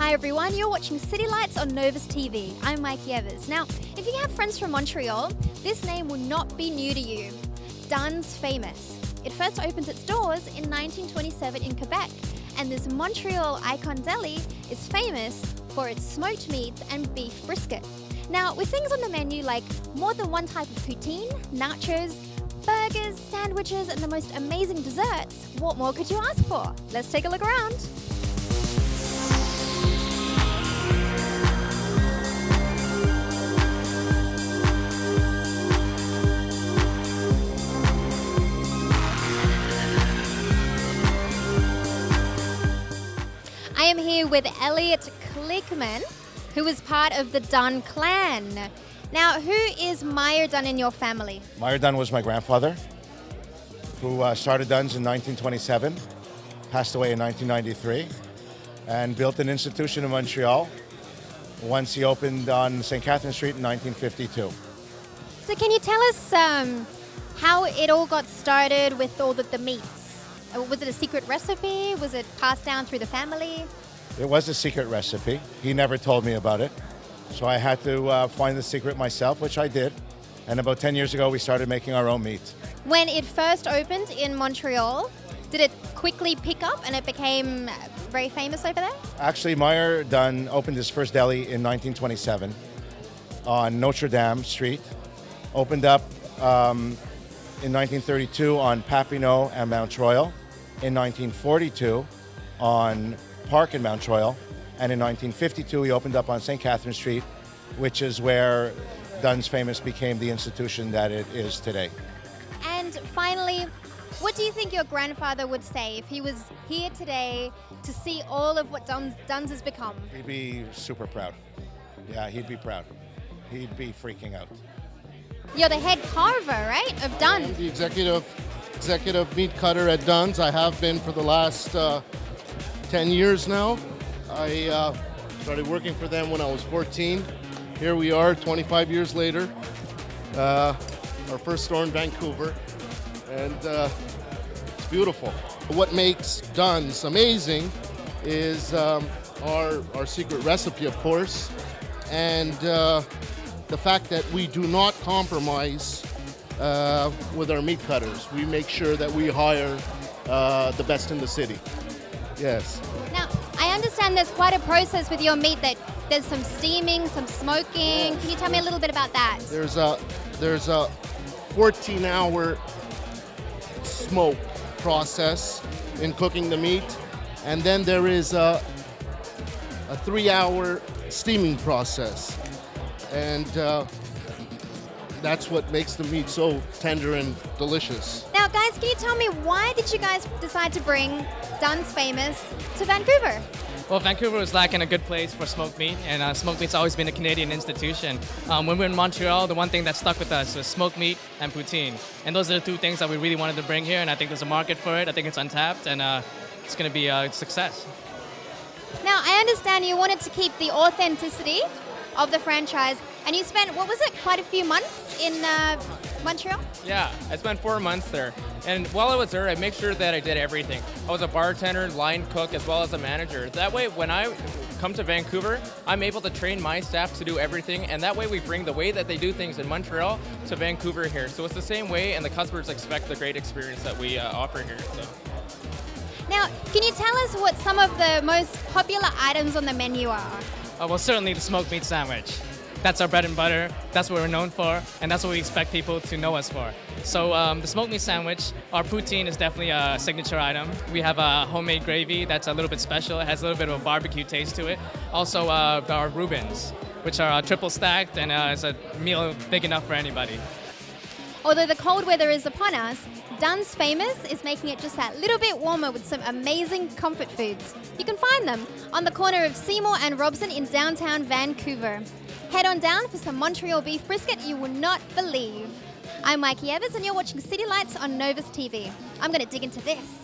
Hi everyone, you're watching City Lights on Novus TV. I'm Maike. Now, if you have friends from Montreal, this name will not be new to you. Dun's Famous. It first opened its doors in 1927 in Quebec, and this Montreal icon deli is famous for its smoked meats and beef brisket. Now, with things on the menu like more than one type of poutine, nachos, burgers, sandwiches, and the most amazing desserts, what more could you ask for? Let's take a look around. I am here with Elliot Klickman, who is part of the Dun clan. Now, who is Meyer Dun in your family? Meyer Dun was my grandfather, who started Dun's in 1927, passed away in 1993, and built an institution in Montreal once he opened on St. Catherine Street in 1952. So can you tell us how it all got started with all the meats? Was it a secret recipe? Was it passed down through the family? It was a secret recipe. He never told me about it. So I had to find the secret myself, which I did. And about 10 years ago, we started making our own meat. When it first opened in Montreal, did it quickly pick up and it became very famous over there? Actually, Meyer Dun opened his first deli in 1927 on Notre Dame Street. Opened up in 1932 on Papineau and Montreal. In 1942 on Park in Montreal. And in 1952, he opened up on St. Catherine Street, which is where Dun's Famous became the institution that it is today. And finally, what do you think your grandfather would say if he was here today to see all of what Dun's has become? He'd be super proud. Yeah, he'd be proud. He'd be freaking out. You're the head carver, right, of Dun's? I'm the executive meat cutter at Dun's. I have been for the last 10 years now. I started working for them when I was 14. Here we are 25 years later. Our first store in Vancouver, and it's beautiful. What makes Dun's amazing is our secret recipe, of course, and the fact that we do not compromise with our meat cutters. We make sure that we hire the best in the city. Yes. Now, I understand there's quite a process with your meat, that there's some steaming, some smoking. Can you tell me a little bit about that? There's a 14-hour smoke process in cooking the meat, and then there is a 3-hour steaming process, and that's what makes the meat so tender and delicious. Now, guys, can you tell me, why did you guys decide to bring Dun's Famous to Vancouver? Well, Vancouver was lacking a good place for smoked meat, and smoked meat's always been a Canadian institution. When we were in Montreal, the one thing that stuck with us was smoked meat and poutine. And those are the two things that we really wanted to bring here, and I think there's a market for it. I think it's untapped, and it's going to be a success. Now, I understand you wanted to keep the authenticity of the franchise, and you spent, what was it, quite a few months in Montreal? Yeah, I spent 4 months there. And while I was there, I made sure that I did everything. I was a bartender, line cook, as well as a manager. That way, when I come to Vancouver, I'm able to train my staff to do everything, and that way we bring the way that they do things in Montreal to Vancouver here. So it's the same way, and the customers expect the great experience that we offer here. So. Now, can you tell us what some of the most popular items on the menu are? Well, certainly the smoked meat sandwich. That's our bread and butter, that's what we're known for, and that's what we expect people to know us for. So the smoked meat sandwich, our poutine is definitely a signature item. We have a homemade gravy that's a little bit special. It has a little bit of a barbecue taste to it. Also our Reubens, which are triple stacked, and it's a meal big enough for anybody. Although the cold weather is upon us, Dun's Famous is making it just that little bit warmer with some amazing comfort foods. You can find them on the corner of Seymour and Robson in downtown Vancouver. Head on down for some Montreal beef brisket you will not believe. I'm Maike, and you're watching City Lights on Novus TV. I'm going to dig into this.